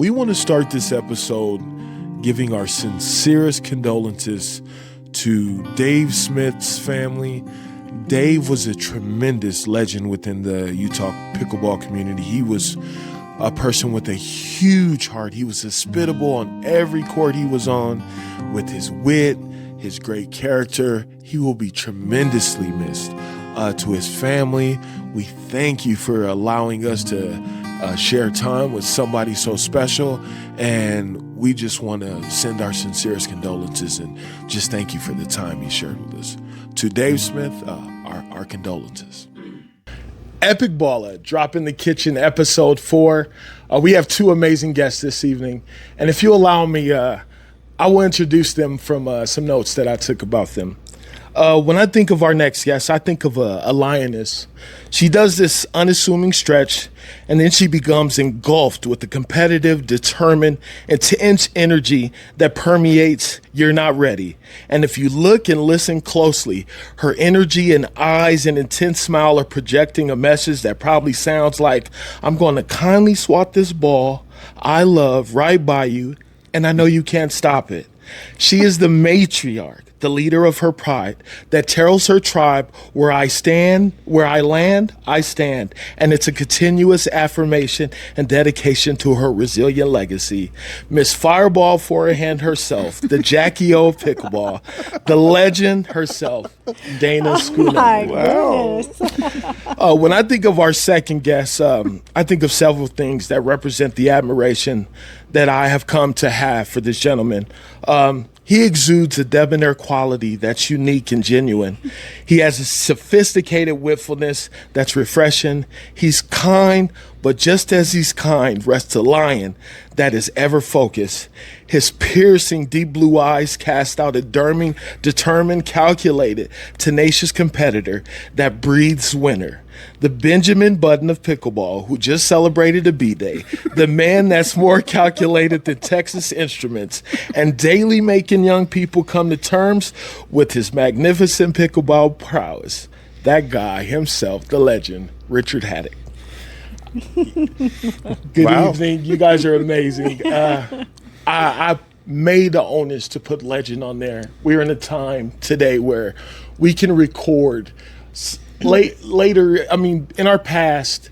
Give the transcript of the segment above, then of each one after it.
We want to start this episode giving our sincerest condolences to Dave Smith's family. Dave was a tremendous legend within the Utah pickleball community. He was a person with a huge heart. He was hospitable on every court he was on with his wit, his great character. He will be tremendously missed. To his family, we thank you for allowing us to share time with somebody so special, and we just want to send our sincerest condolences and just thank you for the time you shared with us. To Dave Smith, our condolences. EpicBalla, Drop in the Kitchen, episode 4. We have 2 amazing guests this evening, and if you allow me, I will introduce them from some notes that I took about them. When I think of our next guest, I think of a lioness. She does this unassuming stretch, and then she becomes engulfed with the competitive, determined, intense energy that permeates "You're Not Ready." And if you look and listen closely, her energy and eyes and intense smile are projecting a message that probably sounds like, "I'm going to kindly swat this ball I love right by you, and I know you can't stop it." She is the matriarch, the leader of her pride, that tells her tribe, where I land, I stand. And it's a continuous affirmation and dedication to her resilient legacy. Miss Fireball Forehand herself, the Jackie O of pickleball, the legend herself, Dayna Schoonover. My goodness. When I think of our second guest, I think of several things that represent the admiration that I have come to have for this gentleman. He exudes a debonair quality that's unique and genuine. He has a sophisticated witfulness that's refreshing. He's kind, but just as he's kind, rests a lion that is ever focused. His piercing, deep blue eyes cast out a determined, calculated, tenacious competitor that breathes winner. The Benjamin Button of pickleball, who just celebrated a B-Day, the man that's more calculated than Texas Instruments, and daily making young people come to terms with his magnificent pickleball prowess. That guy himself, the legend, Richard Haddock. Good evening. You guys are amazing. I made the onus to put legend on there. We're in a time today where we can record later. I mean, in our past,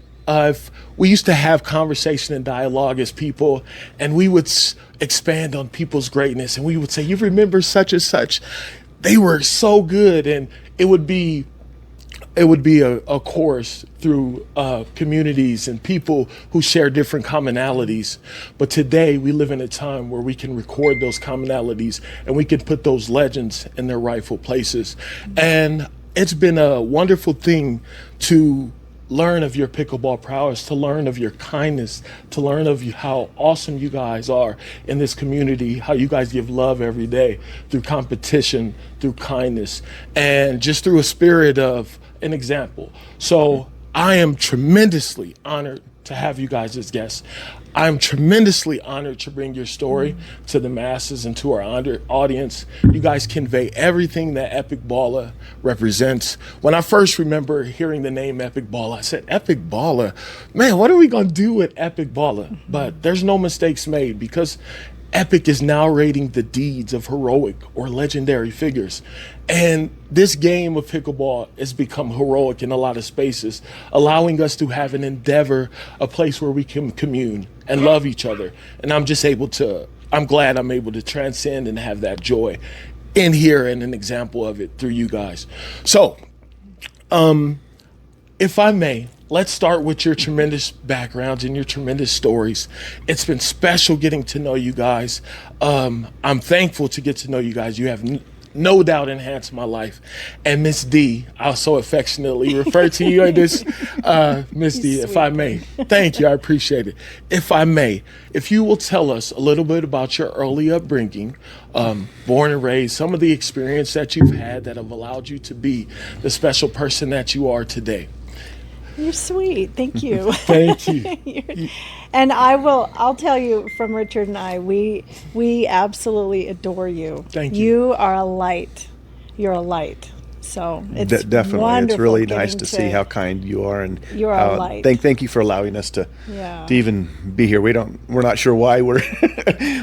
we used to have conversation and dialogue as people, and we would expand on people's greatness, and we would say, "You remember such and such? They were so good," and it would be a course through communities and people who share different commonalities. But today we live in a time where we can record those commonalities and we can put those legends in their rightful places. And it's been a wonderful thing to learn of your pickleball prowess, to learn of your kindness, to learn of how awesome you guys are in this community, how you guys give love every day through competition, through kindness, and just through a spirit of an example. So I am tremendously honored to have you guys as guests. I'm tremendously honored to bring your story to the masses and to our audience. You guys convey everything that EpicBalla represents. When I first remember hearing the name EpicBalla, I said, EpicBalla? Man, what are we going to do with EpicBalla? But there's no mistakes made, because Epic is narrating the deeds of heroic or legendary figures. And this game of pickleball has become heroic in a lot of spaces, allowing us to have an endeavor, a place where we can commune and love each other. And I'm glad I'm able to transcend and have that joy in here and an example of it through you guys. So, if I may, let's start with your tremendous backgrounds and your tremendous stories. It's been special getting to know you guys. I'm thankful to get to know you guys. You have no doubt enhanced my life. And Miss D, I'll so affectionately refer to you as Miss D, if I may. Thank you, I appreciate it. If I may, if you will tell us a little bit about your early upbringing, born and raised, some of the experience that you've had that have allowed you to be the special person that you are today. You're sweet. Thank you. Thank you. And I'll tell you, from Richard and I, we absolutely adore you. Thank you. You are a light. You're a light. So it's definitely, wonderful it's really getting nice to see how kind you are, and You're a light. thank you for allowing us to Yeah. even be here. We're not sure why we're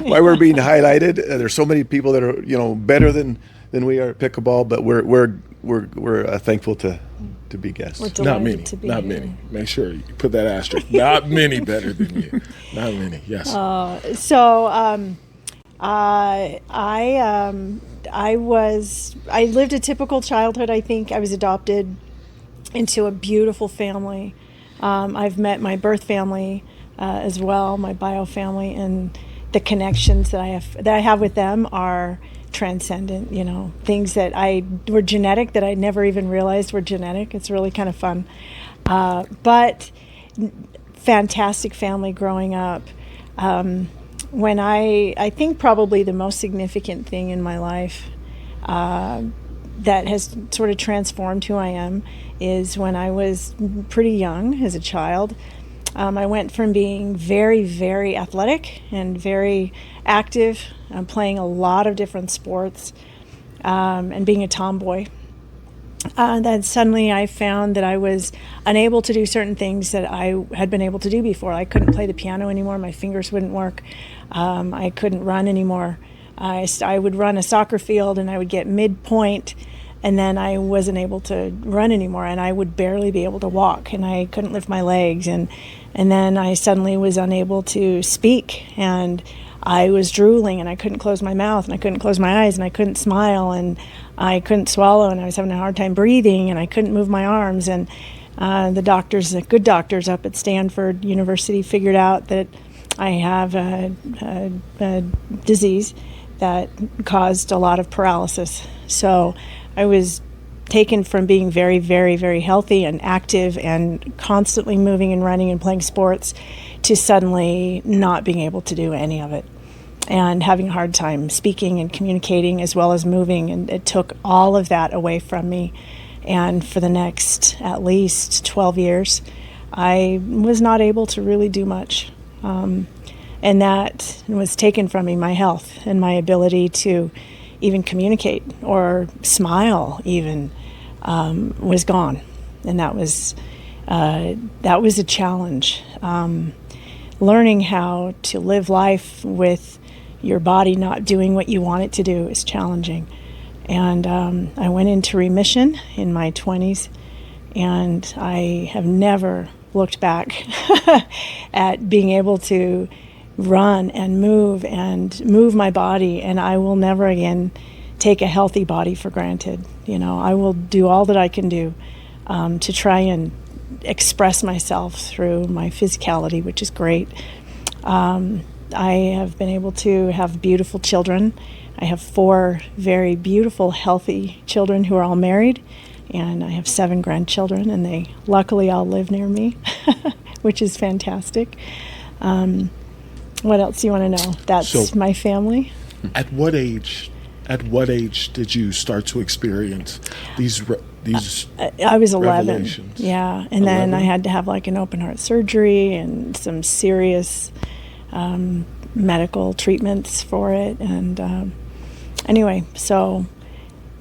why we're being highlighted. There's so many people that are better than we are at pickleball, but we're thankful to be guests. We're Not delighted many, to be not here. many. Make sure you put that asterisk. Not many better than you. Not many. Yes. So I lived a typical childhood. I think I was adopted into a beautiful family. I've met my birth family as well, my bio family, and the connections that I have with them are transcendent. Things that were genetic that I never even realized were genetic. It's really kind of fun, but fantastic family growing up. When I think probably the most significant thing in my life that has sort of transformed who I am is when I was pretty young as a child. I went from being very, very athletic and very active, playing a lot of different sports, and being a tomboy. Then suddenly I found that I was unable to do certain things that I had been able to do before. I couldn't play the piano anymore. My fingers wouldn't work. I couldn't run anymore. I would run a soccer field and I would get midpoint, and then I wasn't able to run anymore, and I would barely be able to walk, and I couldn't lift my legs, and then I suddenly was unable to speak, and I was drooling, and I couldn't close my mouth, and I couldn't close my eyes, and I couldn't smile, and I couldn't swallow, and I was having a hard time breathing, and I couldn't move my arms. And the good doctors up at Stanford University figured out that I have a disease that caused a lot of paralysis. So I was taken from being very, very, very healthy and active and constantly moving and running and playing sports to suddenly not being able to do any of it and having a hard time speaking and communicating as well as moving. And it took all of that away from me. And for the next at least 12 years, I was not able to really do much. And that was taken from me, my health and my ability to even communicate or smile even was gone. And that was a challenge. Learning how to live life with your body not doing what you want it to do is challenging. And I went into remission in my 20s, and I have never looked back at being able to run and move my body, and I will never again take a healthy body for granted. I will do all that I can do to try and express myself through my physicality, which is great. I have been able to have beautiful children. I have 4 very beautiful, healthy children who are all married, and I have 7 grandchildren, and they luckily all live near me, which is fantastic. What else do you want to know? That's my family. At what age did you start to experience these I was 11. revelations? Yeah, and 11? Then I had to have like an open heart surgery and some serious medical treatments for it. And anyway, so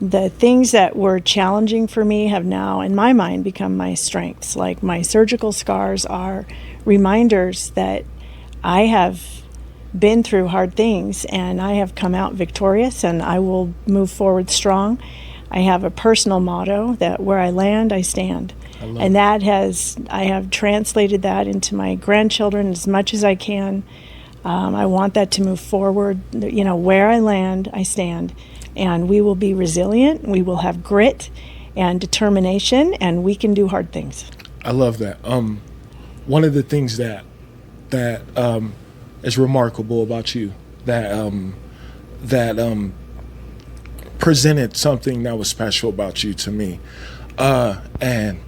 the things that were challenging for me have now, in my mind, become my strengths. Like my surgical scars are reminders that I have been through hard things and I have come out victorious, and I will move forward strong. I have a personal motto that where I land, I stand. And I have translated that into my grandchildren as much as I can. I want that to move forward. Where I land, I stand. And we will be resilient. We will have grit and determination, and we can do hard things. I love that. One of the things that is remarkable about you that presented something that was special about you to me, and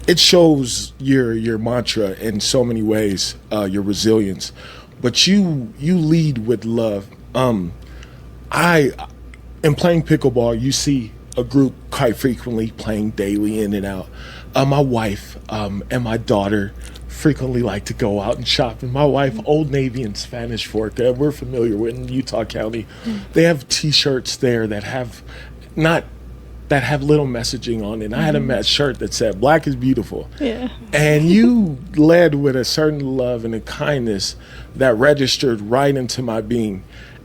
it shows your mantra in so many ways, your resilience, but you lead with love. In playing pickleball, you see a group quite frequently playing daily in and out. My wife and my daughter frequently like to go out and shop. And my wife, Old Navy and Spanish Fork, that we're familiar with in Utah County, they have T-shirts there that have not that have little messaging on it. And I had a shirt that said, "Black is beautiful." Yeah. And you led with a certain love and a kindness that registered right into my being.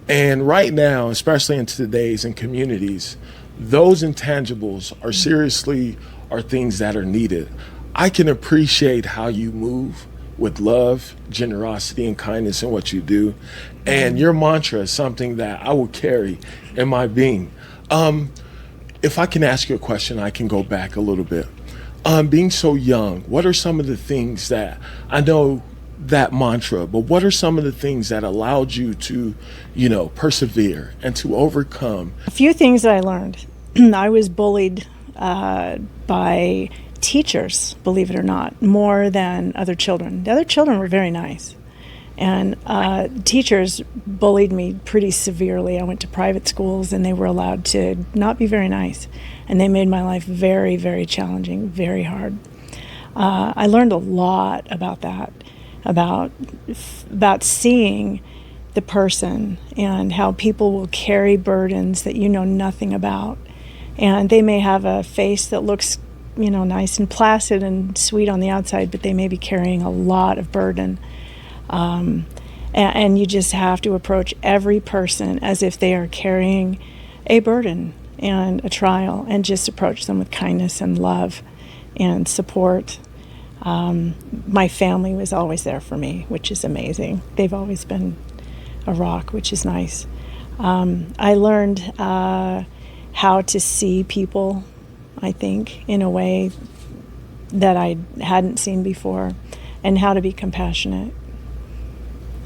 And right now, especially in today's and communities, those intangibles are things that are needed. I can appreciate how you move with love, generosity, and kindness in what you do. And your mantra is something that I will carry in my being. If I can ask you a question, I can go back a little bit. Being so young, what are some of the things that, I know that mantra, but what are some of the things that allowed you to, persevere and to overcome? A few things that I learned. I was bullied by teachers, believe it or not, more than other children. The other children were very nice. And teachers bullied me pretty severely. I went to private schools, and they were allowed to not be very nice. And they made my life very, very challenging, very hard. I learned a lot about that, about seeing the person and how people will carry burdens that you know nothing about. And they may have a face that looks, nice and placid and sweet on the outside, but they may be carrying a lot of burden. And you just have to approach every person as if they are carrying a burden and a trial, and just approach them with kindness and love and support. My family was always there for me, which is amazing. They've always been a rock, which is nice. I learned how to see people, I think, in a way that I hadn't seen before, and how to be compassionate.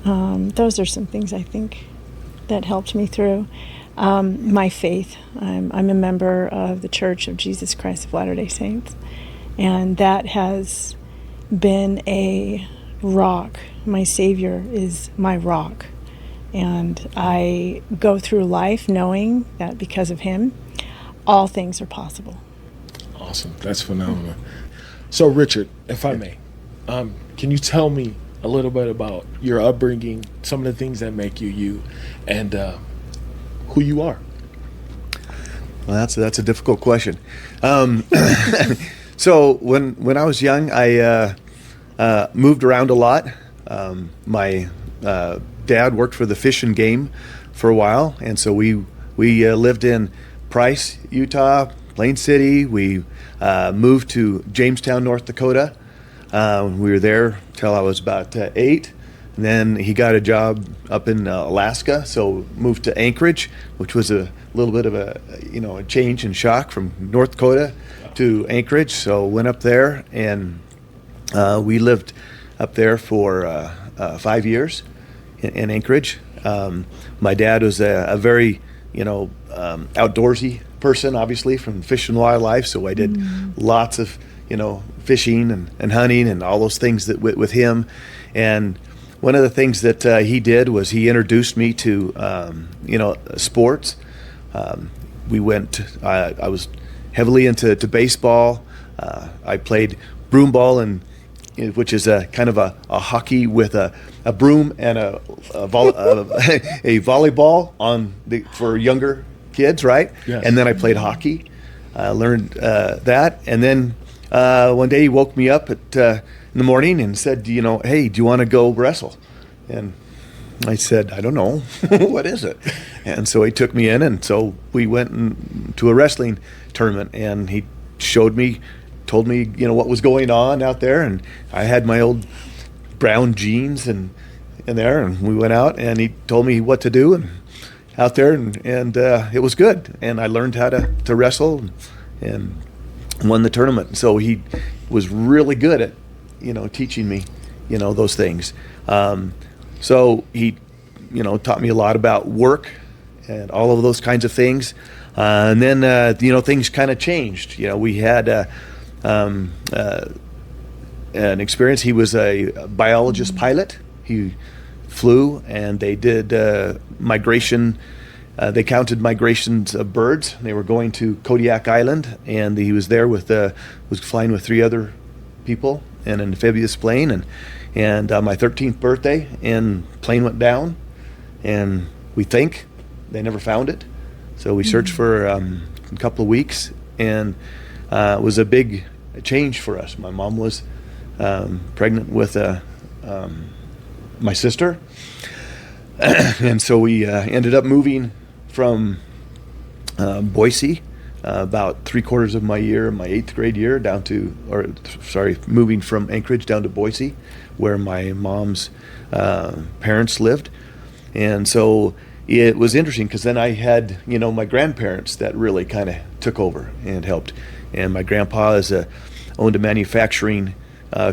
Those are some things I think that helped me through. My faith. I'm a member of the Church of Jesus Christ of Latter-day Saints, and that has been a rock. My Savior is my rock, and I go through life knowing that because of Him, all things are possible. Awesome. That's phenomenal. So, Richard, if I may, can you tell me a little bit about your upbringing, some of the things that make you you, and who you are? Well, that's a difficult question. So when I was young, I moved around a lot. My dad worked for the Fish and Game for a while, and so we lived in Price, Utah, Plain City. We moved to Jamestown, North Dakota. We were there till I was about 8. And then he got a job up in Alaska, so moved to Anchorage, which was a little bit of a change and shock from North Dakota to Anchorage. So went up there, and we lived up there for 5 years in Anchorage. My dad was a very outdoorsy person, obviously from Fish and Wildlife. So I did lots of fishing and hunting and all those things that with him. And one of the things that he did was he introduced me to sports. We went. I was heavily into baseball. I played broom ball, which is a kind of a hockey with a broom and a volleyball for younger kids, right? Yes. And then I played hockey. Learned that, and then one day he woke me up in the morning and said, "Hey, do you want to go wrestle?" And I said, "I don't know, what is it?" And so he took me in, and so we went to a wrestling tournament, and he told me, what was going on out there, and I had my old brown jeans and there, and we went out, and he told me what to do, and out there, and it was good, and I learned how to wrestle, and won the tournament. So he was really good at teaching me those things. So he taught me a lot about work and all of those kinds of things. And then things kind of changed. We had an experience. He was a biologist pilot. He flew, and they did migration. They counted migrations of birds. They were going to Kodiak Island, and he was there was flying with 3 other people in an amphibious plane. And my 13th birthday, and plane went down, and we think they never found it. So we searched for a couple of weeks, and it was a big change for us. My mom was pregnant with my sister, and so we ended up moving from Boise about 3/4 of my year, my 8th grade year, moving from Anchorage down to Boise, where my mom's parents lived. And so it was interesting because then I had, my grandparents that really kind of took over and helped. And my grandpa owned a manufacturing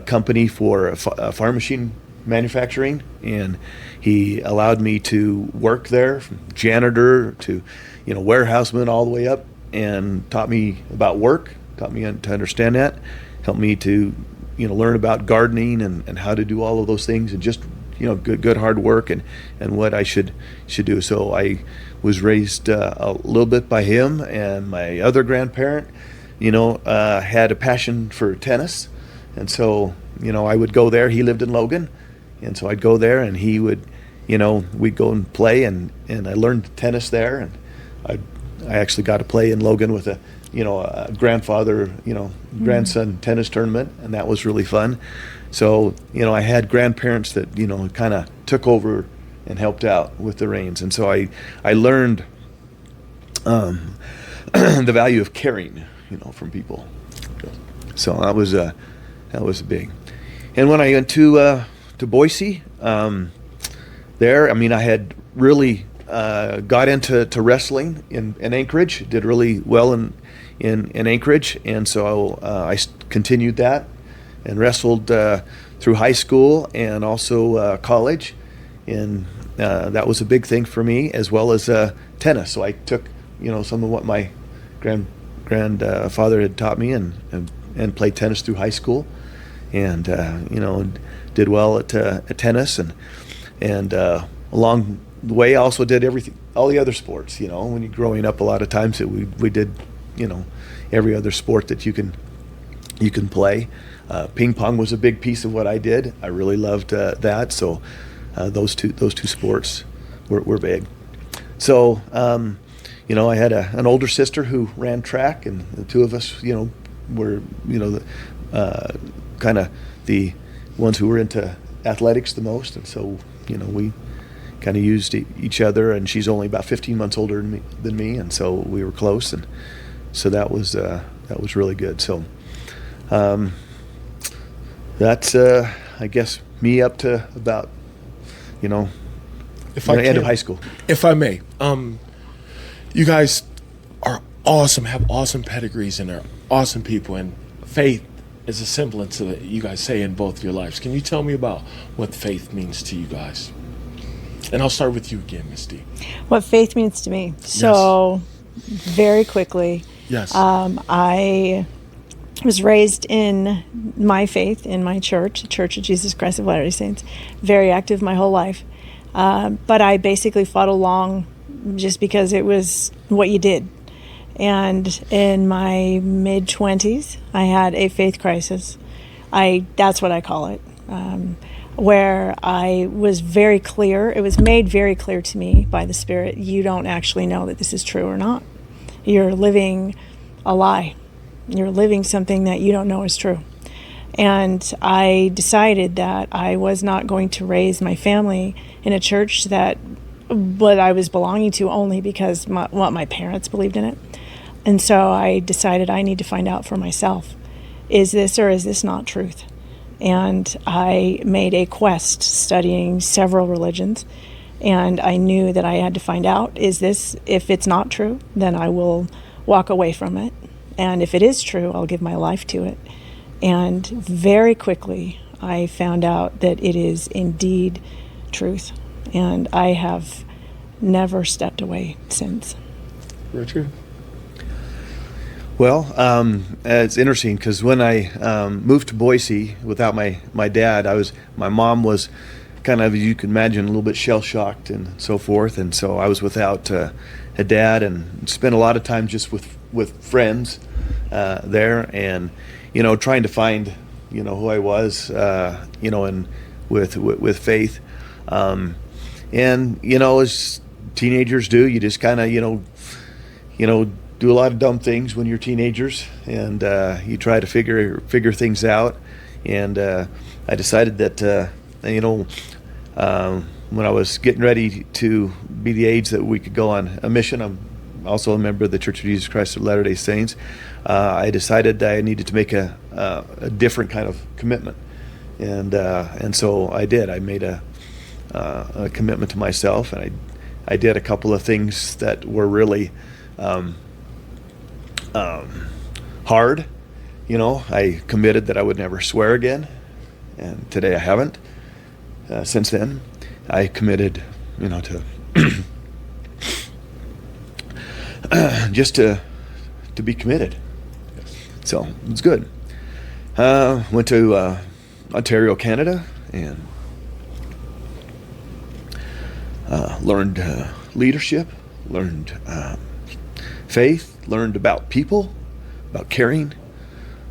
company for farm machine manufacturing, and he allowed me to work there, from janitor to, warehouseman, all the way up, and taught me about work, taught me to understand that, helped me to, learn about gardening and how to do all of those things, and just, good hard work and what I should do. So I was raised a little bit by him, and my other grandparent, had a passion for tennis. And so, I would go there. He lived in Logan. And so I'd go there, and he would, we'd go and play, and I learned tennis there. And I actually got to play in Logan with a grandfather, grandson tennis tournament, and that was really fun. So, I had grandparents that, kind of took over and helped out with the reins. And so I learned the value of caring, from people. So that was big. And when I went to Boise, there, I had really got into wrestling in Anchorage, did really well in Anchorage, and so I continued that and wrestled through high school and also college, and that was a big thing for me, as well as tennis. So I took some of what my grandfather had taught me and played tennis through high school, and did well at tennis, and along the way I also did all the other sports. When you're growing up, a lot of times we did every other sport that you can play. Ping pong was a big piece of what I did. I really loved that. So those two sports were big. So I had an older sister who ran track, and the two of us were kind of the ones who were into athletics the most, and so we kind of used each other. And she's only about 15 months older than me, and so we were close, and so that was really good. So that's I guess me up to about end of high school. If I may, you guys are awesome, have awesome pedigrees, and are awesome people, and faith is a semblance of it, you guys say, in both your lives. Can you tell me about what faith means to you guys? And I'll start with you again, Miss D. What faith means to me. So, very quickly, yes. I was raised in my faith, in my church, the Church of Jesus Christ of Latter-day Saints, very active my whole life. But I basically fought along just because it was what you did. And in my mid-20s, I had a faith crisis. That's what I call it, where I was very clear. It was made very clear to me by the Spirit, you don't actually know that this is true or not. You're living a lie. You're living something that you don't know is true. And I decided that I was not going to raise my family in a church what I was belonging to only because what my parents believed in it. And so I decided I need to find out for myself, is this or is this not truth? And I made a quest studying several religions, and I knew that I had to find out, if it's not true, then I will walk away from it. And if it is true, I'll give my life to it. And very quickly, I found out that it is indeed truth. And I have never stepped away since. Richard? Well, it's interesting because when I moved to Boise without my dad, my mom was kind of, you can imagine, a little bit shell-shocked and so forth. And so I was without a dad and spent a lot of time just with friends there, and trying to find who I was, and with faith, and as teenagers do, you just kind of do do a lot of dumb things when you're teenagers, and you try to figure things out. And I decided that when I was getting ready to be the age that we could go on a mission, I'm also a member of the Church of Jesus Christ of Latter-day Saints. I decided I needed to make a different kind of commitment, and so I did. I made a commitment to myself, and I did a couple of things that were really hard. I committed that I would never swear again, and today I haven't. Since then, I committed, to just to be committed. So it's good. Went to Ontario, Canada, and learned leadership, learned faith, learned about people, about caring.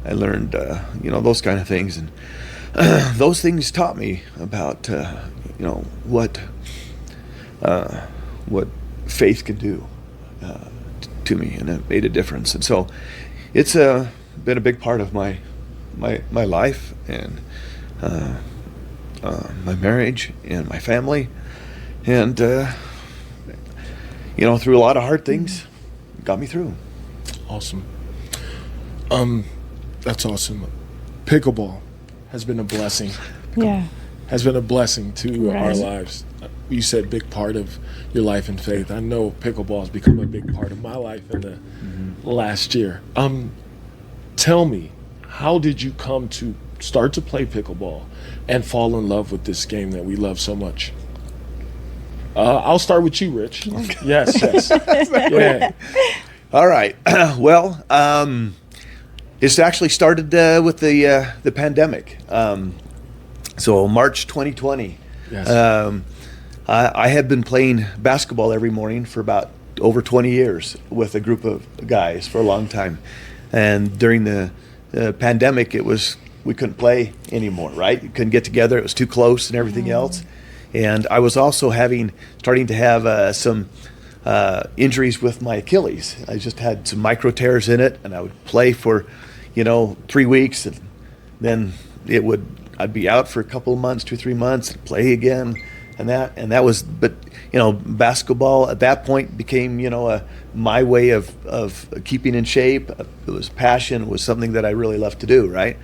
I learned, those kind of things, and those things taught me about, what faith could do to me, and it made a difference. And so, it's been a big part of my life, and my marriage, and my family, and through a lot of hard things, got me through. Awesome. That's awesome. Pickleball has been a blessing. Yeah. Has been a blessing to our Right. lives. You said big part of your life and faith. I know pickleball has become a big part of my life in the last year. Tell me, how did you come to start to play pickleball and fall in love with this game that we love so much? I'll start with you, Rich. Yes. Yeah. All right. Well, it's actually started with the pandemic. So March 2020. Yes. I had been playing basketball every morning for about over 20 years with a group of guys for a long time. And during the pandemic, we couldn't play anymore, right? You couldn't get together. It was too close and everything else. And I was also starting to have some injuries with my Achilles. I just had some micro tears in it, and I would play for, 3 weeks, and then I'd be out for a couple of months, 2-3 months, and play again, and that was. But basketball at that point became my way of keeping in shape. It was passion. It was something that I really loved to do. Right.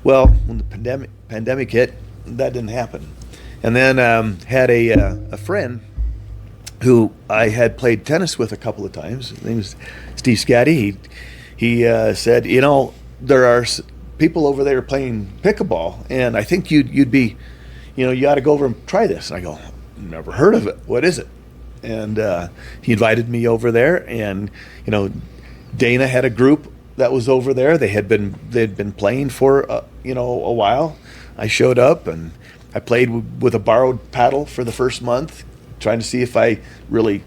Well, when the pandemic hit, that didn't happen. And then had a friend who I had played tennis with a couple of times. His name was Steve Scatty. He said, there are people over there playing pickleball, and I think you'd be, you ought to go over and try this. And I go, never heard of it. What is it? And he invited me over there, and Dayna had a group that was over there. They'd been playing for a while. I showed up, and I played with a borrowed paddle for the first month, trying to see if I really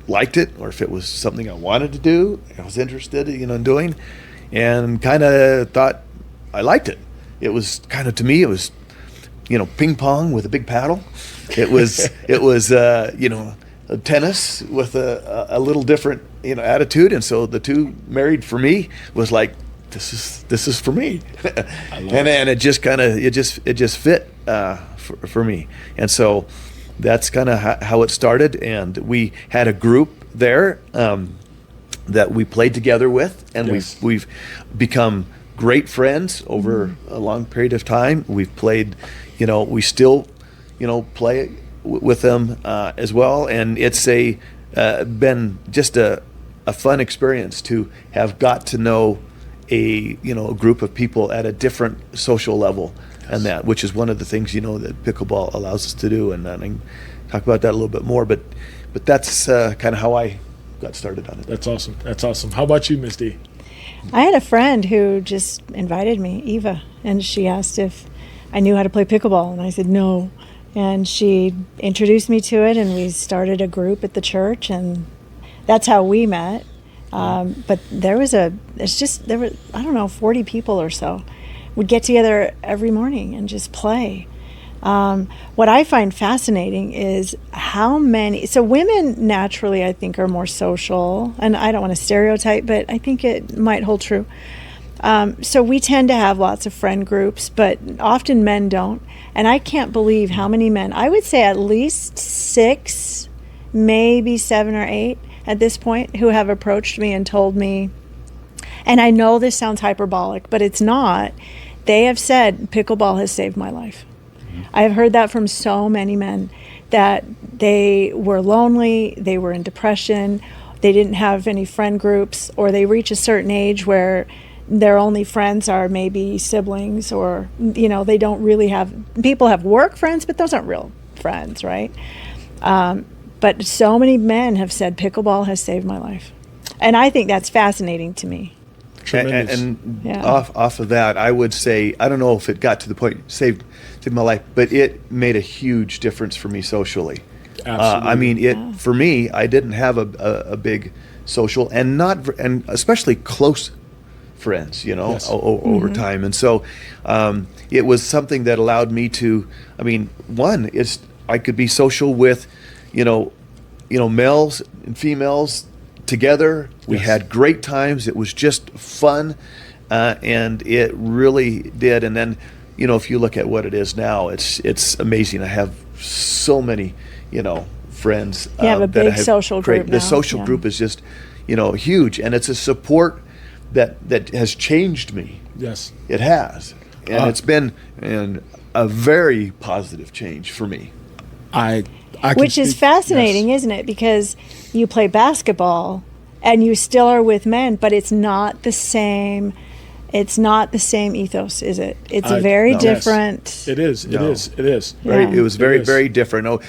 liked it or if it was something I wanted to do, I was interested in doing, and kind of thought I liked it. It was kind of, to me, it was ping pong with a big paddle. It was tennis with a little different attitude, and so the two married for me was like, this is for me. And it just kind of it just fit for me. And so that's kind of how it started. And we had a group there that we played together with, and Yes. we've become great friends over a long period of time. We've played, we still play with them as well, and it's been just a fun experience to have got to know a group of people at a different social level. Yes. And that, which is one of the things that pickleball allows us to do, and I can talk about that a little bit more, but that's kind of how I got started on it. That's awesome. How about you, Miss D? I had a friend who just invited me, Eva, and she asked if I knew how to play pickleball, and I said no. And she introduced me to it, and we started a group at the church, and that's how we met. But there were, 40 people or so. We'd get together every morning and just play. What I find fascinating is how many, so women naturally, I think, are more social, and I don't want to stereotype, but I think it might hold true. So we tend to have lots of friend groups, but often men don't. And I can't believe how many men, I would say at least 6, maybe 7 or 8 at this point, who have approached me and told me, and I know this sounds hyperbolic, but it's not. They have said, pickleball has saved my life. I have heard that from so many men, that they were lonely, they were in depression, they didn't have any friend groups, or they reach a certain age where their only friends are maybe siblings, or, they don't really have, people have work friends, but those aren't real friends, right? But so many men have said, pickleball has saved my life. And I think that's fascinating to me. And Yeah. off of that, I would say, I don't know if it got to the point saved my life, but it made a huge difference for me socially. Absolutely. For me, I didn't have a big social and especially close friends, Yes. over time. And so it was something that allowed me to, one is I could be social with, males and females together. We Yes. had great times. It was just fun, and it really did. And then, if you look at what it is now, it's amazing. I have so many, friends. You have a that I big social group The now. social Yeah. group is just, huge, and it's a support that has changed me. Yes. It has, and it's been a very positive change for me. I can Which is speak- fascinating, yes. isn't it? Because you play basketball and you still are with men, but it's not the same. It's not the same ethos, is it? It's I- very no. different. It is. It No. is. It is. Very, Yeah. it was very, It is. very different. No,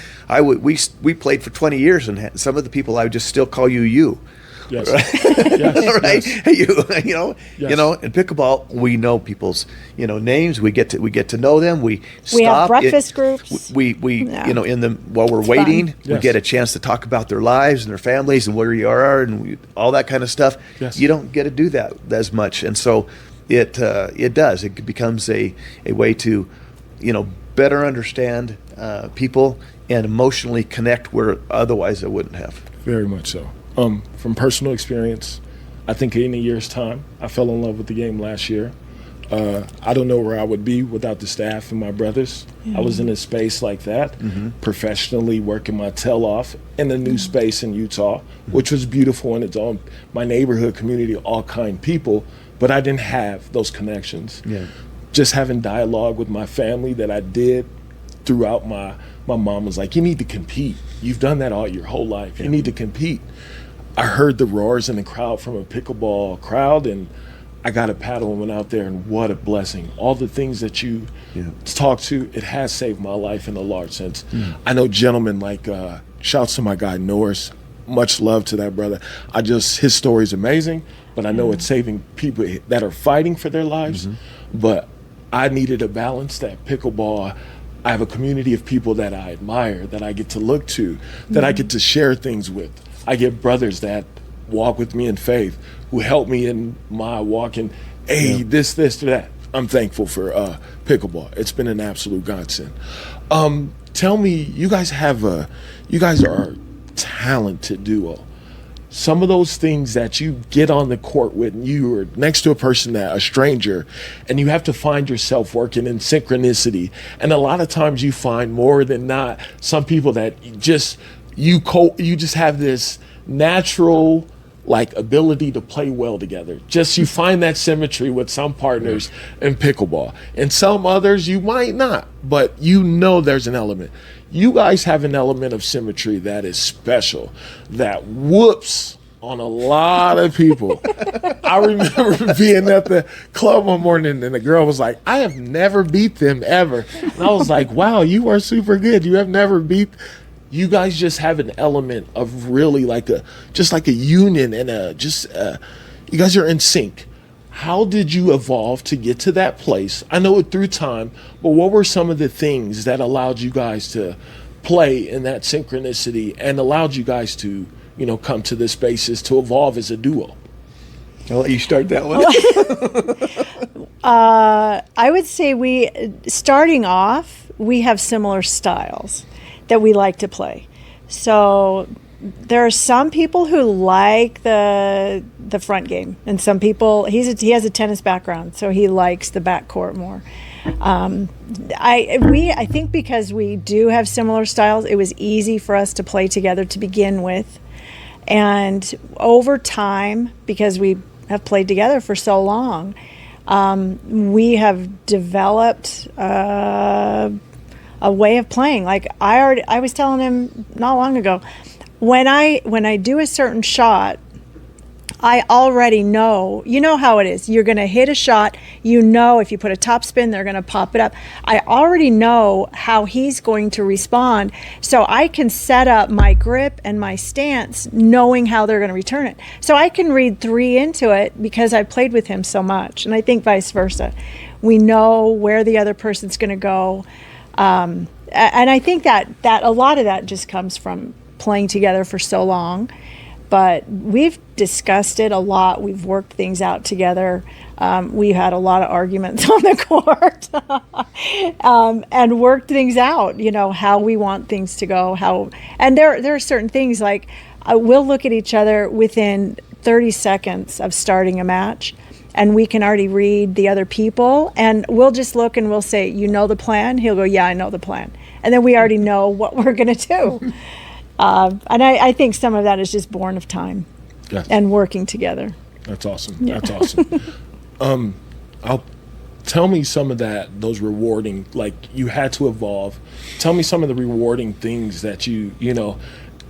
we played for 20 years, and some of the people I would just still call you. Yes. Yes. Right? Yes. You in pickleball, we know people's, names. We get to know them. We We have stop. breakfast groups. We Yeah. while we're waiting, fun. we Yes. get a chance to talk about their lives and their families and where you are and all that kind of stuff. Yes. You don't get to do that as much, and so it does. It becomes a way to, better understand people and emotionally connect where otherwise I wouldn't have. Very much so. From personal experience, I think in a year's time, I fell in love with the game last year. I don't know where I would be without the staff and my brothers. I was in a space like that, professionally working my tail off in a new space in Utah, which was beautiful in its own. My neighborhood community, all kind people, but I didn't have those connections. Yeah. Just having dialogue with my family that I did throughout my mom was like, you need to compete. You've done that all your whole life. You need to compete. I heard the roars in the crowd from a pickleball crowd, and I got a paddle and went out there, and what a blessing. All the things that you talked to, it has saved my life in a large sense. I know gentlemen like, shouts to my guy Norris, much love to that brother. His story is amazing, but I know it's saving people that are fighting for their lives. But I needed a balance that pickleball, I have a community of people that I admire, that I get to look to, that I get to share things with. I get brothers that walk with me in faith, who help me in my walk, and this, that. I'm thankful for pickleball. It's been an absolute godsend. Tell me, you guys are a talented duo. Some of those things that you get on the court with, and you are next to a stranger, and you have to find yourself working in synchronicity. And a lot of times you find more than not some people that you just have this natural ability to play well together. Just you find that symmetry with some partners in pickleball. And some others you might not, but there's an element. You guys have an element of symmetry that is special, that whoops on a lot of people. I remember being at the club one morning and the girl was like, I have never beat them ever. And I was like, wow, you are super good. You have never beat. You guys just have an element of really like a union and you guys are in sync. How did you evolve to get to that place? I know it through time, but what were some of the things that allowed you guys to play in that synchronicity and allowed you guys to, come to this spaces to evolve as a duo? I'll let you start that one. I would say starting off, we have similar styles that we like to play. So there are some people who like the front game, and some people he has a tennis background, so he likes the backcourt more. I think because we do have similar styles, it was easy for us to play together to begin with, and over time, because we have played together for so long, we have developed a way of playing. Like I was telling him not long ago, when I do a certain shot, I already know, you know how it is. You're going to hit a shot. You know, if you put a top spin, they're going to pop it up. I already know how he's going to respond. So I can set up my grip and my stance knowing how they're going to return it. So I can read 3 into it because I've played with him so much. And I think vice versa. We know where the other person's going to go. And I think that a lot of that just comes from playing together for so long. But we've discussed it a lot. We've worked things out together. We had a lot of arguments on the court and worked things out, you know, how we want things to go. And there are certain things like we'll look at each other within 30 seconds of starting a match, and we can already read the other people. And we'll just look and we'll say, you know the plan? He'll go, yeah, I know the plan. And then we already know what we're going to do. And I think some of that is just born of time and working together. That's awesome. Yeah. That's awesome. Tell me some of those rewarding, like you had to evolve. Tell me some of the rewarding things that you know,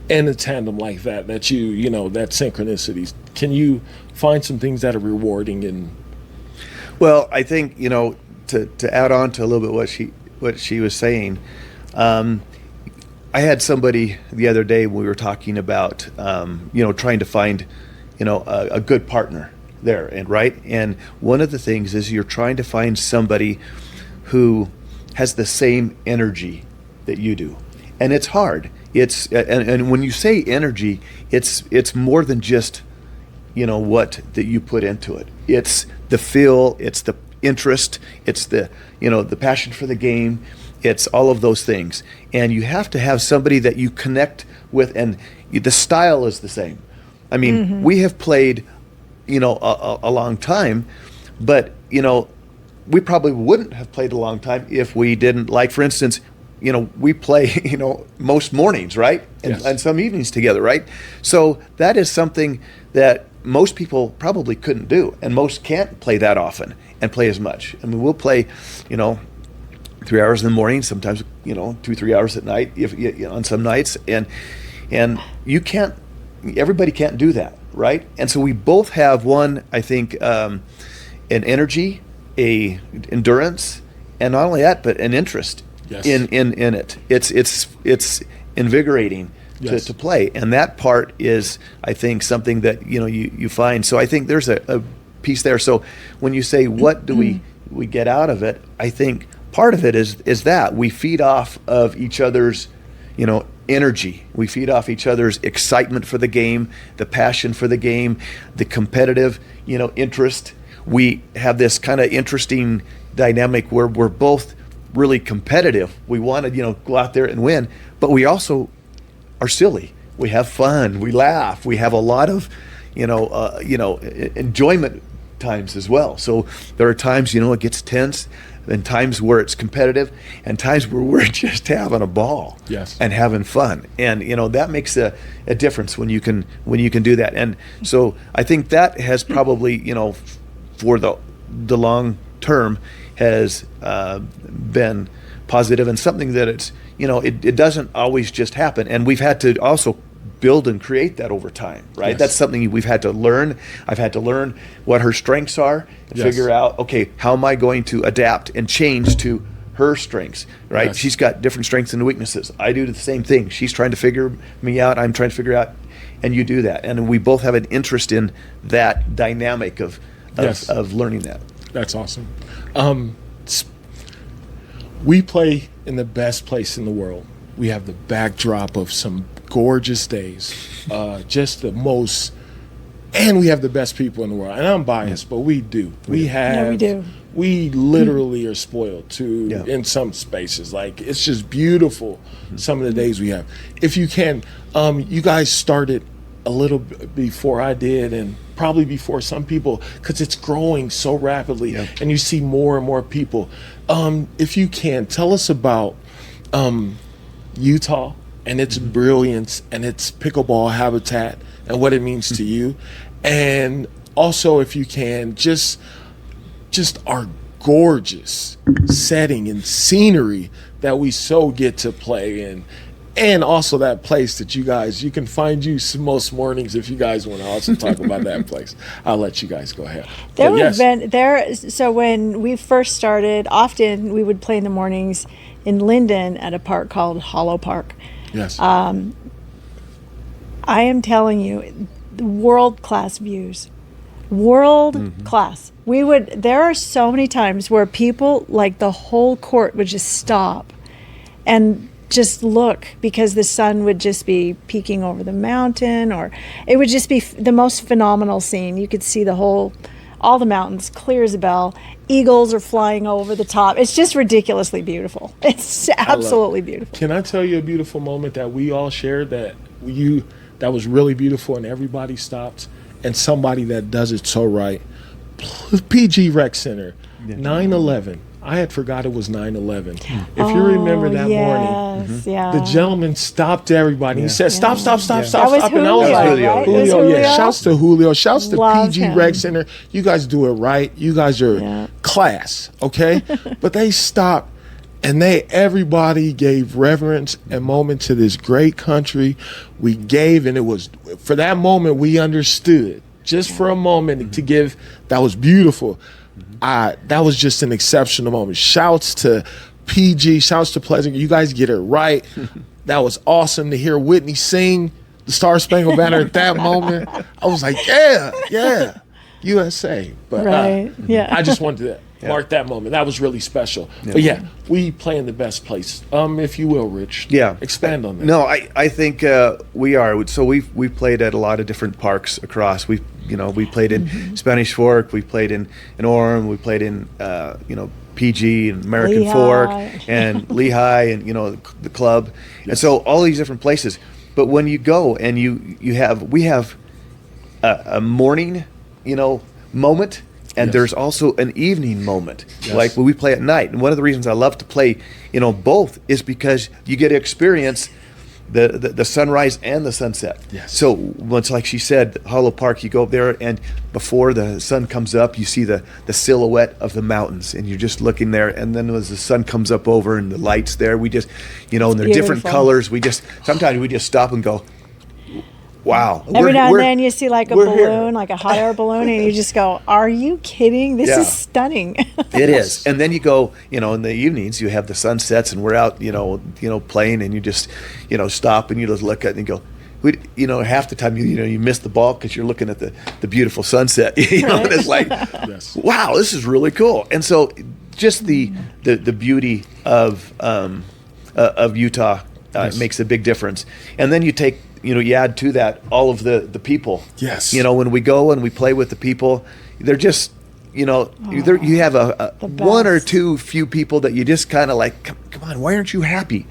in a tandem like that that synchronicities. Can you find some things that are rewarding? Well, I think, you know, to add on to a little bit what she was saying, I had somebody the other day when we were talking about, trying to find, a good partner there, and one of the things is you're trying to find somebody who has the same energy that you do, and it's hard. And when you say energy, it's more than just, what that you put into it. It's the feel, it's the interest, it's the passion for the game. It's all of those things. And you have to have somebody that you connect with, and the style is the same. I mean, we have played, a long time, but, we probably wouldn't have played a long time if we didn't, like, for instance, we play, most mornings, right? And some evenings together, right? So that is something that most people probably couldn't do, and most can't play that often and play as much. I mean, we'll play, 3 hours in the morning, sometimes 2-3 hours at night, if on some nights, and everybody can't do that, right? And so we both have one, I think, an energy, a endurance, and not only that, but an interest in it. It's invigorating to play, and that part is, I think, something that you find. So I think there's a piece there. So when you say what do we get out of it, I think part of it is that we feed off of each other's, energy. We feed off each other's excitement for the game, the passion for the game, the competitive, interest. We have this kind of interesting dynamic where we're both really competitive. We want to, go out there and win, but we also are silly. We have fun. We laugh. We have a lot of, enjoyment times as well. So there are times, it gets tense, and times where it's competitive, and times where we're just having a ball and having fun. And that makes a difference when you can do that. And so I think that has probably, for the long term, has been positive, and something that it's, it doesn't always just happen. And we've had to also build and create that over time, right? Yes. That's something we've had to learn. I've had to learn what her strengths are and figure out, okay, how am I going to adapt and change to her strengths, right? Yes. She's got different strengths and weaknesses. I do the same thing. She's trying to figure me out. I'm trying to figure out, and you do that. And we both have an interest in that dynamic of learning that. That's awesome. We play in the best place in the world. We have the backdrop of some gorgeous days, just the most, and we have the best people in the world. And I'm biased, but we do. We have we literally are spoiled too Yeah. in some spaces. Like, it's just beautiful some of the days we have. If you can, you guys started a little bit before I did, and probably before some people, because it's growing so rapidly, Yeah. and you see more and more people. If you can, tell us about Utah and its brilliance and its pickleball habitat and what it means to you. And also, if you can, just our gorgeous setting and scenery that we so get to play in. And also that place that you can find you most mornings if you guys want to also talk about that place. I'll let you guys go ahead. So when we first started, often we would play in the mornings in Linden at a park called Hollow Park. Yes. I am telling you, world-class views. World-class. There are so many times where people, like the whole court, would just stop and just look, because the sun would just be peeking over the mountain, or it would just be the most phenomenal scene. You could see all the mountains clear as a bell. Eagles are flying over the top. It's just ridiculously beautiful. It's absolutely beautiful. Can I tell you a beautiful moment that we all shared that was really beautiful, and everybody stopped, and somebody that does it so right? PG Rec Center, 9/11. I had forgot it was 9/11. If you remember that morning, yeah. the gentleman stopped everybody. He said, "Stop, stop, stop, stop, That was stop!" And I was Julio, like, right? Julio. It was "Julio, yeah! Julio? Shouts to Julio. Shouts to Love PG him. Rec Center. You guys do it right. You guys are class, okay?" But they stopped, and everybody gave reverence and moment to this great country. We gave, and it was for that moment we understood. Just for a moment to give, that was beautiful. That was just an exceptional moment. Shouts to PG, shouts to Pleasant. You guys get it right. That was awesome to hear Whitney sing the Star Spangled Banner at that moment. I was like, yeah, USA. But I just wanted to mark that moment. That was really special. But we play in the best place, if you will, Rich. Yeah. Expand on that. No, I think we are. So we've played at a lot of different parks across. We played in Spanish Fork, we played in Orem, we played in PG and American Lehigh. Fork and Lehigh, and the club, and so all these different places. But when you go and we have a morning moment. And there's also an evening moment, like when we play at night. And one of the reasons I love to play, both, is because you get to experience the sunrise and the sunset. Yes. So once, like she said, Hollow Park, you go up there, and before the sun comes up, you see the silhouette of the mountains, and you're just looking there. And then as the sun comes up over and the lights there, we just, and they're different colors. Sometimes we just stop and go, wow. Every now and then you see like a balloon, here. like a hot air balloon, and you just go, are you kidding? This is stunning. It is. And then you go, in the evenings, you have the sunsets, and we're out, playing, and you just, stop and you just look at it and go, half the time you miss the ball because you're looking at the beautiful sunset, and it's like, wow, this is really cool. And so just the beauty of Utah makes a big difference. And then you take, you add to that all of the people. Yes. When we go and we play with the people, they're just, you have a one or two few people that you just kind of like, come on, why aren't you happy?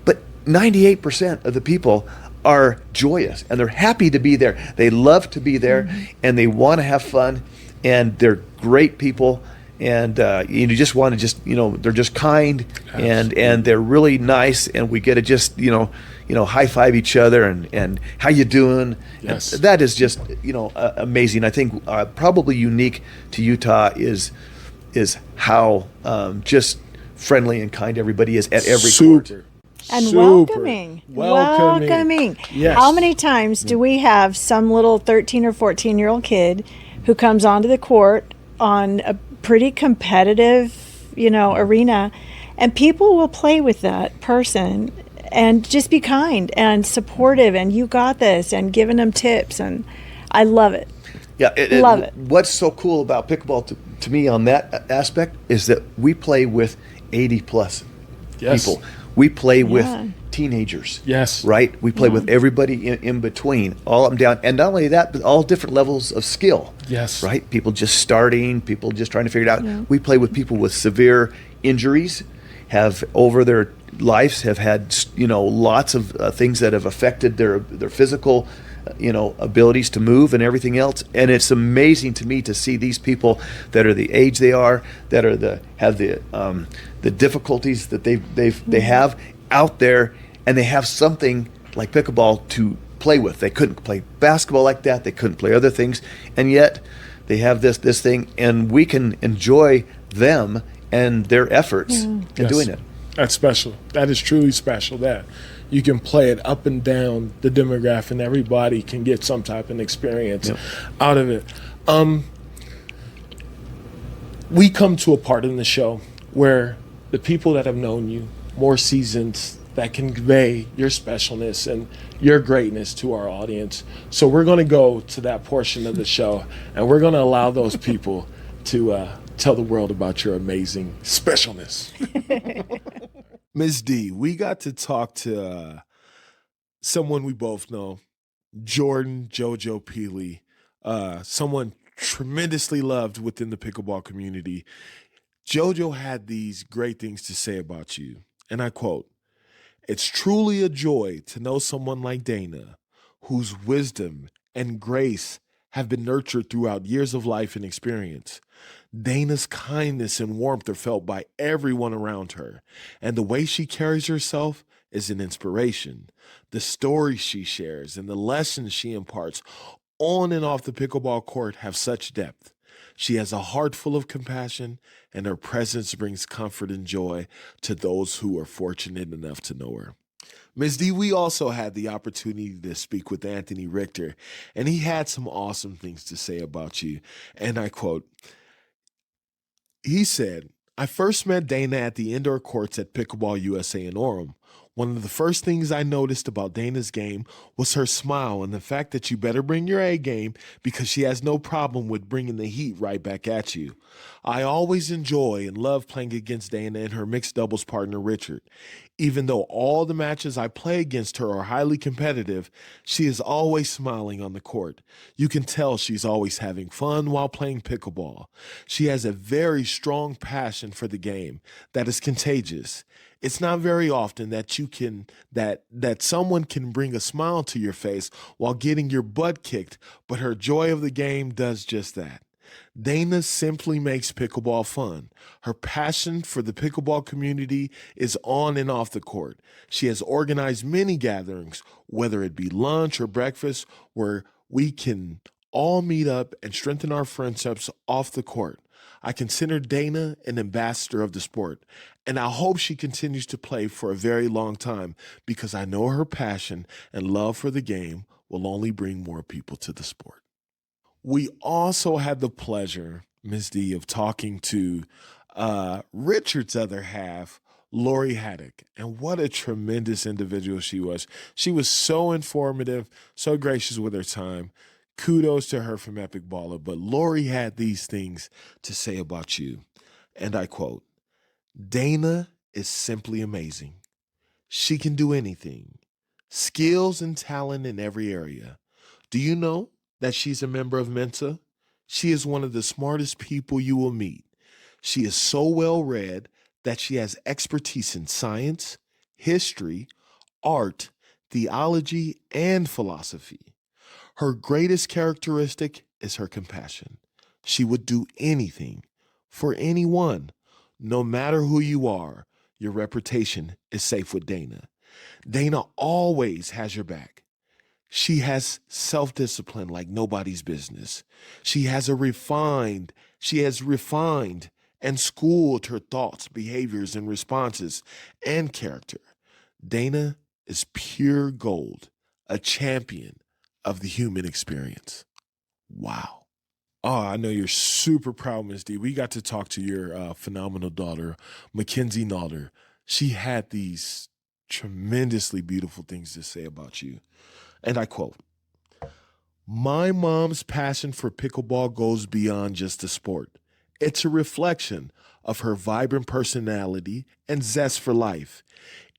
But 98% of the people are joyous, and they're happy to be there. They love to be there, and they want to have fun, and they're great people. And you just want to they're just kind, and they're really nice, and we get to just high five each other and how you doing. Yes. And that is just amazing. I think probably unique to Utah is how just friendly and kind everybody is at every court. And Super welcoming. Yes. How many times do we have some little 13 or 14-year-old kid who comes onto the court on a pretty competitive, arena, and people will play with that person and just be kind and supportive, and you got this, and giving them tips, and I love it. Yeah, love it. What's so cool about pickleball to me on that aspect is that we play with 80 plus people. We play with teenagers. Yes. Right? We play with everybody in between, all up and down. And not only that, but all different levels of skill. Yes. Right? People just starting, people just trying to figure it out. We play with people with severe injuries, have over their lives have had, lots of things that have affected their physical abilities to move and everything else. And it's amazing to me to see these people that are the age they are, that are have the difficulties that they have out there, and they have something like pickleball to play with. They couldn't play basketball like that. They couldn't play other things, and yet they have this thing, and we can enjoy them and their efforts in doing it. That's special. That is truly special, that you can play it up and down the demographic and everybody can get some type of experience out of it. We come to a part in the show where the people that have known you, more seasons, that convey your specialness and your greatness to our audience. So we're going to go to that portion of the show, and we're going to allow those people to tell the world about your amazing specialness. Ms. D, we got to talk to someone we both know, Jordan Jojo Peely, someone tremendously loved within the pickleball community. Jojo had these great things to say about you, and I quote, "It's truly a joy to know someone like Dayna, whose wisdom and grace have been nurtured throughout years of life and experience. Dayna's kindness and warmth are felt by everyone around her, and the way she carries herself is an inspiration. The stories she shares and the lessons she imparts on and off the pickleball court have such depth. She has a heart full of compassion, and her presence brings comfort and joy to those who are fortunate enough to know her." Ms. D, we also had the opportunity to speak with Anthony Richter, and he had some awesome things to say about you. And I quote, he said, "I first met Dayna at the indoor courts at Pickleball USA in Orem. One of the first things I noticed about Dayna's game was her smile and the fact that you better bring your A game because she has no problem with bringing the heat right back at you. I always enjoy and love playing against Dayna and her mixed doubles partner, Richard. Even though all the matches I play against her are highly competitive, she is always smiling on the court. You can tell she's always having fun while playing pickleball. She has a very strong passion for the game that is contagious. It's not very often that that someone can bring a smile to your face while getting your butt kicked, but her joy of the game does just that. Dayna simply makes pickleball fun. Her passion for the pickleball community is on and off the court. She has organized many gatherings, whether it be lunch or breakfast, where we can all meet up and strengthen our friendships off the court. I consider Dayna an ambassador of the sport, and I hope she continues to play for a very long time because I know her passion and love for the game will only bring more people to the sport." We also had the pleasure, Ms. D, of talking to Richard's other half, Lori Haddock, and what a tremendous individual she was. She was so informative, so gracious with her time. Kudos to her from EpicBalla, but Lori had these things to say about you, and I quote, "Dayna is simply amazing. She can do anything. Skills and talent in every area. Do you know that she's a member of Mensa? She is one of the smartest people you will meet. She is so well read that she has expertise in science, history, art, theology, and philosophy. Her greatest characteristic is her compassion. She would do anything for anyone. No matter who you are, your reputation is safe with Dayna. Dayna always has your back. She has self-discipline like nobody's business. She has refined and schooled her thoughts, behaviors, and responses and character. Dayna is pure gold, a champion of the human experience." Wow. Oh, I know you're super proud, Ms. D. We got to talk to your phenomenal daughter, Mackenzie Nalder. She had these tremendously beautiful things to say about you. And I quote, "My mom's passion for pickleball goes beyond just a sport. It's a reflection of her vibrant personality and zest for life.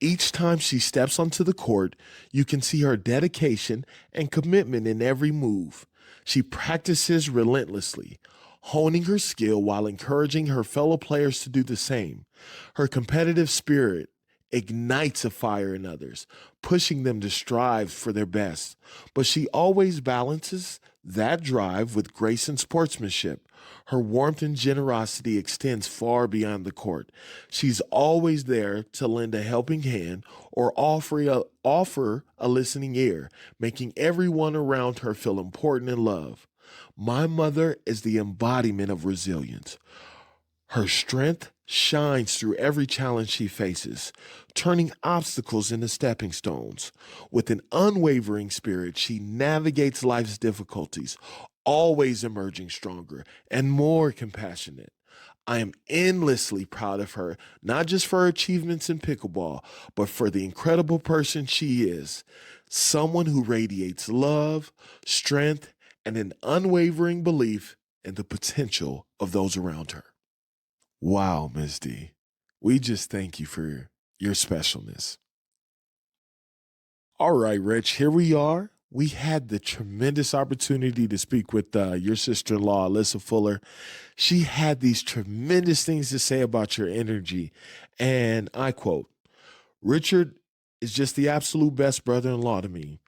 Each time she steps onto the court, you can see her dedication and commitment in every move. She practices relentlessly, honing her skill while encouraging her fellow players to do the same. Her competitive spirit ignites a fire in others, pushing them to strive for their best. But she always balances that drive with grace and sportsmanship. Her warmth and generosity extends far beyond the court. She's always there to lend a helping hand or offer a listening ear, making everyone around her feel important and loved. My mother is the embodiment of resilience. Her strength shines through every challenge she faces, turning obstacles into stepping stones. With an unwavering spirit, she navigates life's difficulties, always emerging stronger and more compassionate. I am endlessly proud of her, not just for her achievements in pickleball, but for the incredible person she is. Someone who radiates love, strength, and an unwavering belief in the potential of those around her. Wow, Ms. D. We just thank you for your specialness. All right, Rich, here we are. We had the tremendous opportunity to speak with your sister-in-law, Alyssa Fuller. She had these tremendous things to say about your energy. And I quote, Richard is just the absolute best brother-in-law to me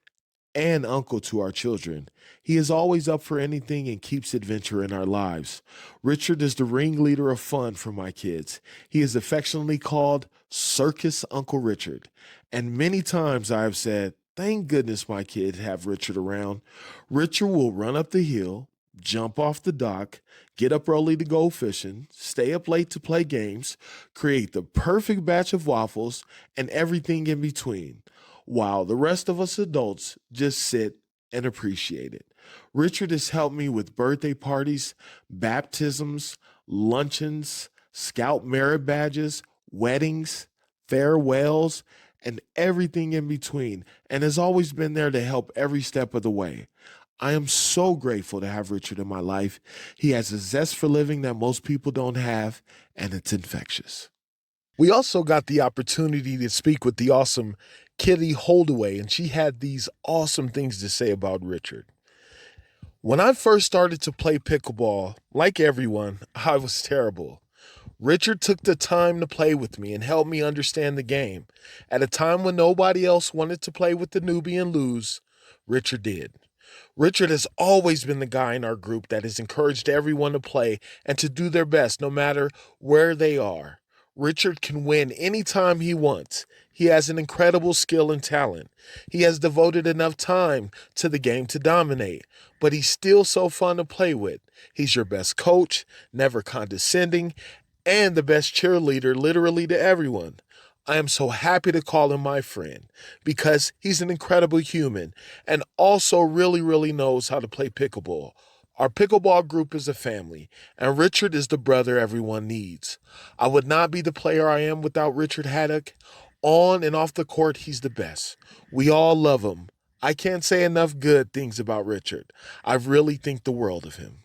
and uncle to our children. He is always up for anything and keeps adventure in our lives. Richard is the ringleader of fun for my kids. He is affectionately called Circus Uncle Richard. And many times I have said, thank goodness my kids have Richard around. Richard will run up the hill, jump off the dock, get up early to go fishing, stay up late to play games, create the perfect batch of waffles, and everything in between, while the rest of us adults just sit and appreciate it. Richard has helped me with birthday parties, baptisms, luncheons, scout merit badges, weddings, farewells, and everything in between, and has always been there to help every step of the way. I am so grateful to have Richard in my life. He has a zest for living that most people don't have, and it's infectious. We also got the opportunity to speak with the awesome Kitty Holdaway, and she had these awesome things to say about Richard. When I first started to play pickleball, like everyone, I was terrible. Richard took the time to play with me and help me understand the game. At a time when nobody else wanted to play with the newbie and lose, Richard did. Richard has always been the guy in our group that has encouraged everyone to play and to do their best no matter where they are. Richard can win anytime he wants. He has an incredible skill and talent. He has devoted enough time to the game to dominate, but he's still so fun to play with. He's your best coach, never condescending, and the best cheerleader literally to everyone. I am so happy to call him my friend because he's an incredible human and also really knows how to play pickleball. Our pickleball group is a family, and Richard is the brother everyone needs. I would not be the player I am without Richard Haddock. On and off the court, he's the best. We all love him. I can't say enough good things about Richard. I really think the world of him.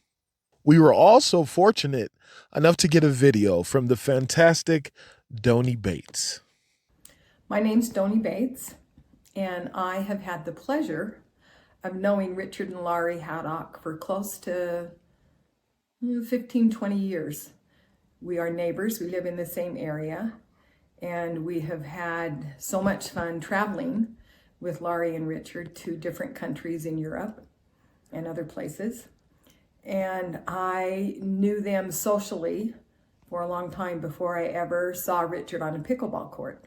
We were also fortunate enough to get a video from the fantastic Donnie Bates. My name's Donnie Bates, and I have had the pleasure of knowing Richard and Laurie Haddock for close to 15, 20 years. We are neighbors, we live in the same area, and we have had so much fun traveling with Laurie and Richard to different countries in Europe and other places. And I knew them socially for a long time before I ever saw Richard on a pickleball court.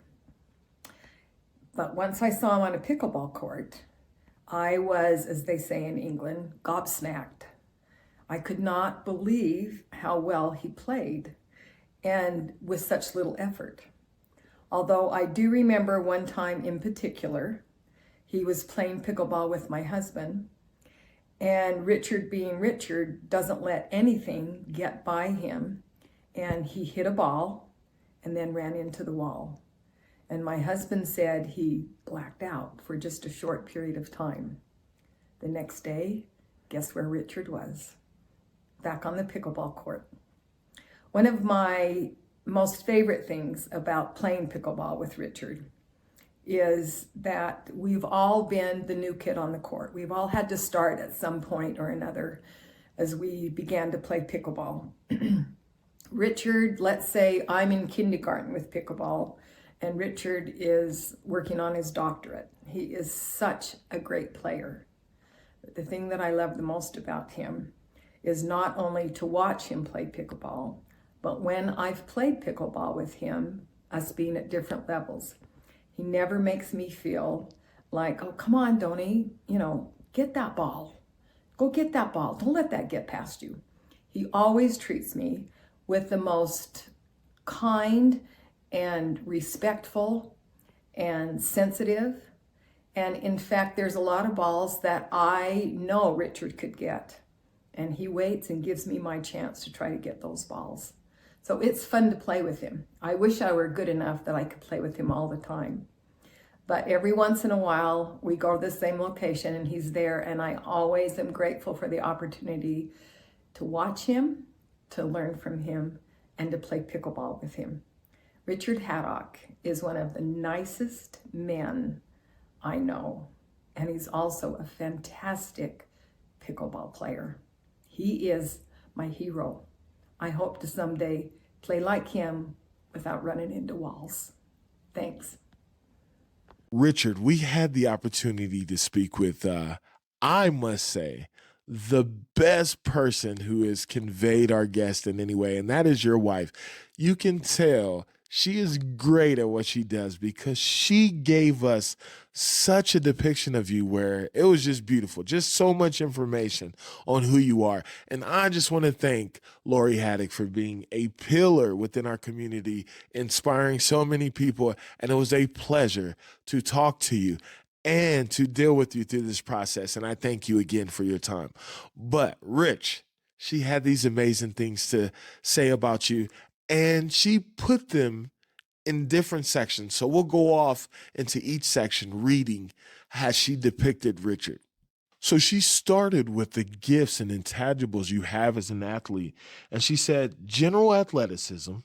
But once I saw him on a pickleball court, I was, as they say in England, gobsmacked. I could not believe how well he played and with such little effort. Although I do remember one time in particular, he was playing pickleball with my husband, and Richard, being Richard, doesn't let anything get by him, and he hit a ball and then ran into the wall. And my husband said he blacked out for just a short period of time. The next day, guess where Richard was? Back on the pickleball court. One of my most favorite things about playing pickleball with Richard is that we've all been the new kid on the court. We've all had to start at some point or another as we began to play pickleball. Richard, let's say I'm in kindergarten with pickleball, and Richard is working on his doctorate. He is such a great player. But the thing that I love the most about him is not only to watch him play pickleball, but when I've played pickleball with him, us being at different levels, he never makes me feel like, oh, come on, Donnie, get that ball. Go get that ball. Don't let that get past you. He always treats me with the most kind and respectful and sensitive. And in fact, there's a lot of balls that I know Richard could get. And he waits and gives me my chance to try to get those balls. So it's fun to play with him. I wish I were good enough that I could play with him all the time. But every once in a while, we go to the same location and he's there. And I always am grateful for the opportunity to watch him, to learn from him, and to play pickleball with him. Richard Haddock is one of the nicest men I know. And he's also a fantastic pickleball player. He is my hero. I hope to someday play like him without running into walls. Thanks. Richard, we had the opportunity to speak with, I must say, the best person who has conveyed our guest in any way, and that is your wife. You can tell she is great at what she does because she gave us such a depiction of you where it was just beautiful, just so much information on who you are. And I just want to thank Lori Haddock for being a pillar within our community, inspiring so many people. And it was a pleasure to talk to you and to deal with you through this process. And I thank you again for your time. But Rich, she had these amazing things to say about you, and she put them in different sections. So we'll go off into each section reading how she depicted Richard. So she started with the gifts and intangibles you have as an athlete. And she said, general athleticism,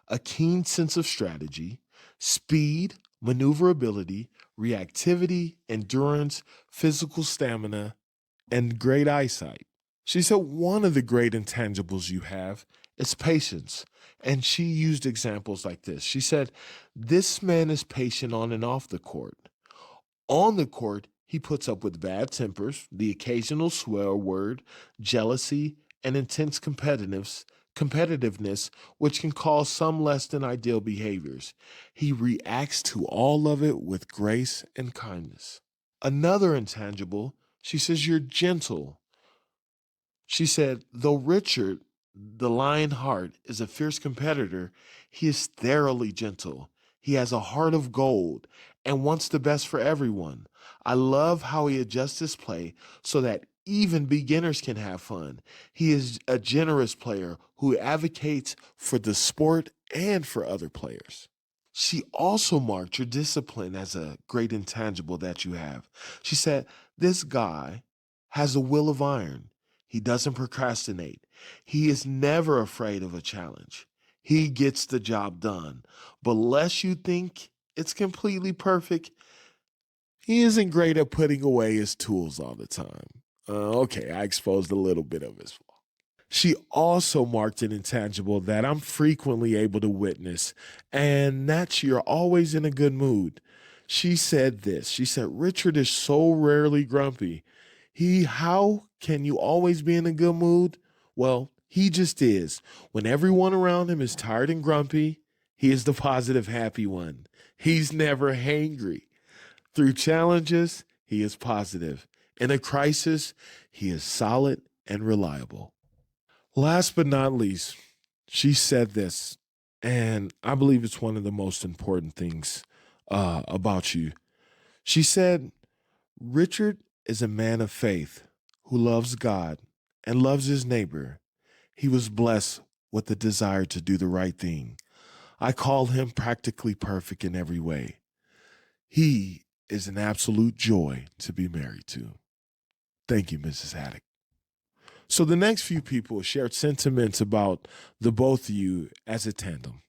a keen sense of strategy, speed, maneuverability, reactivity, endurance, physical stamina, and great eyesight. She said one of the great intangibles you have is patience. And she used examples like this. She said, this man is patient on and off the court. On the court, he puts up with bad tempers, the occasional swear word, jealousy, and intense competitiveness, which can cause some less than ideal behaviors. He reacts to all of it with grace and kindness. Another intangible, she says, you're gentle. She said, though Richard, the lion heart, is a fierce competitor, he is thoroughly gentle. He has a heart of gold and wants the best for everyone. I love how he adjusts his play so that even beginners can have fun. He is a generous player who advocates for the sport and for other players. She also marked your discipline as a great intangible that you have. She said, this guy has a will of iron. He doesn't procrastinate. He is never afraid of a challenge. He gets the job done. But lest you think it's completely perfect, he isn't great at putting away his tools all the time. Okay, I exposed a little bit of his flaw. She also marked an intangible that I'm frequently able to witness, and that's you're always in a good mood. She said this. She said, Richard is so rarely grumpy. How can you always be in a good mood? Well, he just is. When everyone around him is tired and grumpy, he is the positive, happy one. He's never hangry. Through challenges, he is positive. In a crisis, he is solid and reliable. Last but not least, she said this, and I believe it's one of the most important things about you. She said, Richard is a man of faith who loves God and loves his neighbor. He was blessed with the desire to do the right thing. I call him practically perfect in every way. He is an absolute joy to be married to. Thank you, Mrs. Haddock. So the next few people shared sentiments about the both of you as a tandem.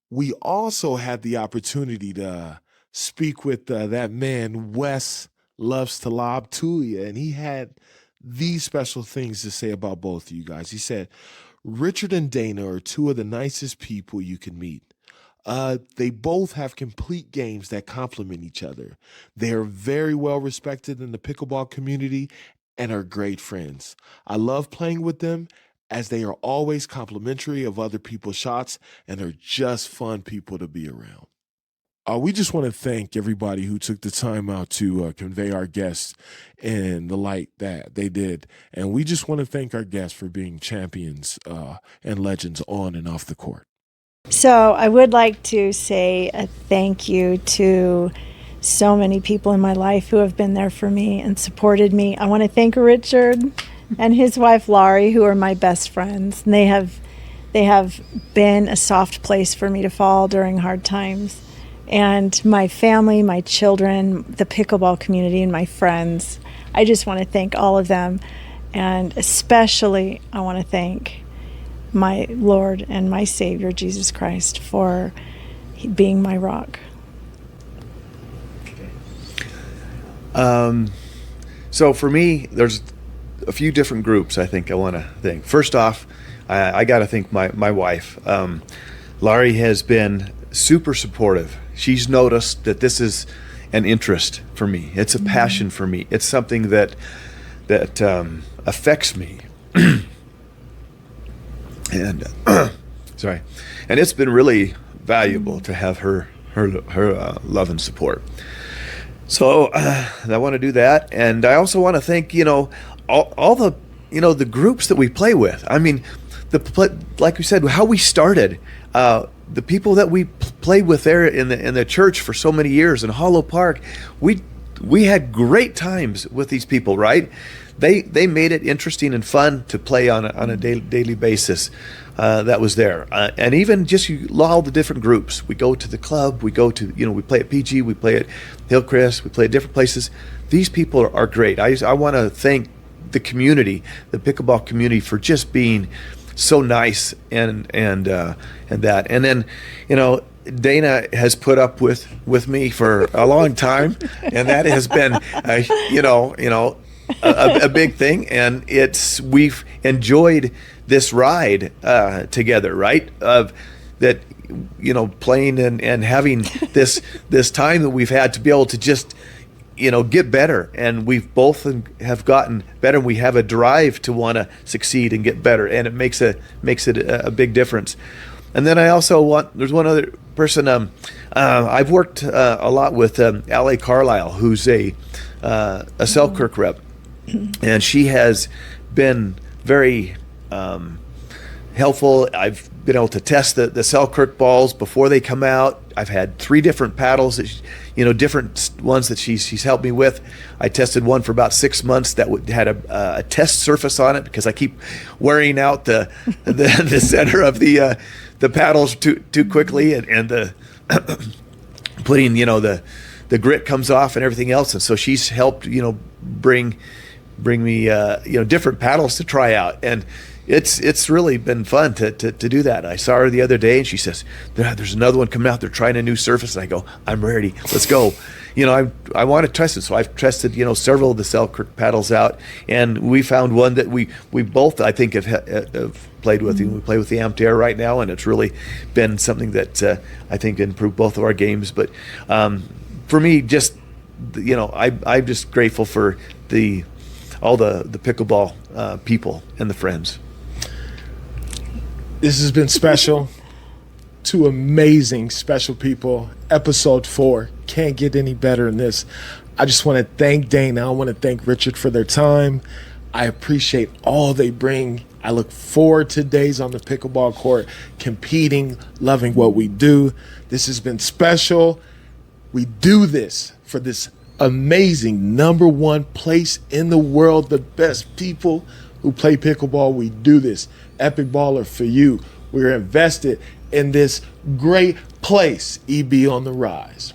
We also had the opportunity to speak with that man, Wes Loves to Lob Tulia, and he had these special things to say about both of you guys. He said, Richard and Dayna are two of the nicest people you can meet. They both have complete games that complement each other. They are very well respected in the pickleball community and are great friends. I love playing with them as they are always complimentary of other people's shots and are just fun people to be around. We just want to thank everybody who took the time out to convey our guests in the light that they did. And we just want to thank our guests for being champions and legends on and off the court. So I would like to say a thank you to so many people in my life who have been there for me and supported me. I want to thank Richard and his wife Laurie, who are my best friends. And they have been a soft place for me to fall during hard times. And my family, my children, the pickleball community, and my friends. I just want to thank all of them. And especially I want to thank my Lord and my Savior, Jesus Christ, for being my rock. So for me, there's a few different groups I think I want to thank. First off, I got to thank my wife. Laurie has been super supportive. She's noticed that this is an interest for me. It's a passion for me. It's something that affects me. And sorry, and it's been really valuable to have her love and support. So I want to do that, and I also want to thank all the the groups that we play with. I mean, like we said, how we started. The people that we played with there in the church for so many years in Hollow Park, we had great times with these people, right? They made it interesting and fun to play on a daily basis. That was there, and even just all the different groups. We go to the club, we go to we play at PG, we play at Hillcrest, we play at different places. These people are great. I want to thank the community, the pickleball community, for just being so nice and that. And then Dayna has put up with me for a long time, and that has been a big thing. And we've enjoyed this ride together, right? Of that, playing and having this time that we've had to be able to just get better, and we've both have gotten better, and we have a drive to want to succeed and get better, and it makes it a big difference. And then I also there's one other person I've worked a lot with, L.A. Carlisle, who's a Selkirk rep, and she has been very helpful. I've been able to test the Selkirk balls before they come out. I've had 3 different paddles that different ones that she's helped me with. I tested one for about 6 months that had a test surface on it, because I keep wearing out the center of the paddles too quickly, and the putting the grit comes off and everything else. And so she's helped bring me different paddles to try out, and it's really been fun to do that. I saw her the other day, and she says, there's another one coming out. They're trying a new surface. And I go, I'm ready. Let's go. I want to test it. So I've tested, several of the Selkirk paddles out, and we found one that we both, I think, have played with. We play with the Amped Air right now, and it's really been something that I think improved both of our games. But for me, just, I'm just grateful for all the pickleball people and the friends. This has been special. 2 amazing special people. Episode 4. Can't get any better than this. I just want to thank Dayna. I want to thank Richard for their time. I appreciate all they bring. I look forward to days on the pickleball court, competing, loving what we do. This has been special. We do this for this amazing #1 place in the world, the best people who play pickleball. We do this. EpicBalla for you. We're invested in this great place. EB on the rise.